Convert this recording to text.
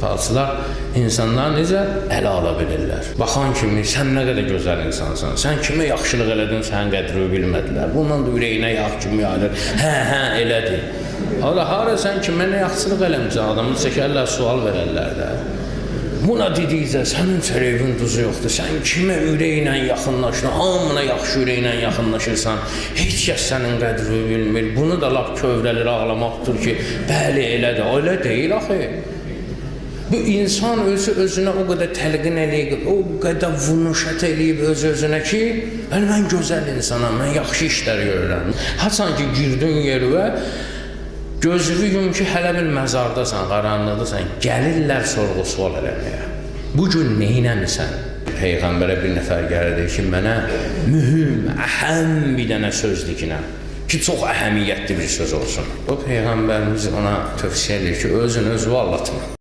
Falçılar insanlar necə ələ ala bilirlər. Baxan kimi sən nə qədər gözəl insansan, sən kimə yaxşılıq elədin, sənin qədrini bilmədilər. Bundan da ürəyinə yağ kimi yağır. Hə, elədir. Hara sən kimə nə yaxşılıq eləmişsən, adamı çəkərlər, sual verərlər də. Buna dedikcə, sənin çörəyin duzu yoxdur, sən kimə ürəklə yaxınlaşırsan, hamına yaxşı ürəklə yaxınlaşırsan, heç kəs sənin qədrini bilmir. Bunu da lap kövrəlir, ağlamaqdır ki, bəli, elədir, elə deyil axı. Bu insan özünə o qədər təlqin eləyib, o qədər vunuşət eləyib öz-özünə ki, mən gözəl insanam, mən yaxşı işlər görürəm. Haçan ki, girdin yerə, gözünü yum ki, hələ bir məzardasan, qaranlıqdasan, gəlirlər sorğu-sual eləməyə. Bugün neynəmirsən? Peyğəmbərə bir nəfər gəlir ki, mənə mühüm, əhəm bir dənə söz dikinəm ki, çox əhəmiyyətli bir söz olsun. O Peyğəmbərimiz ona tövsiyə edir ki, özünü allatma.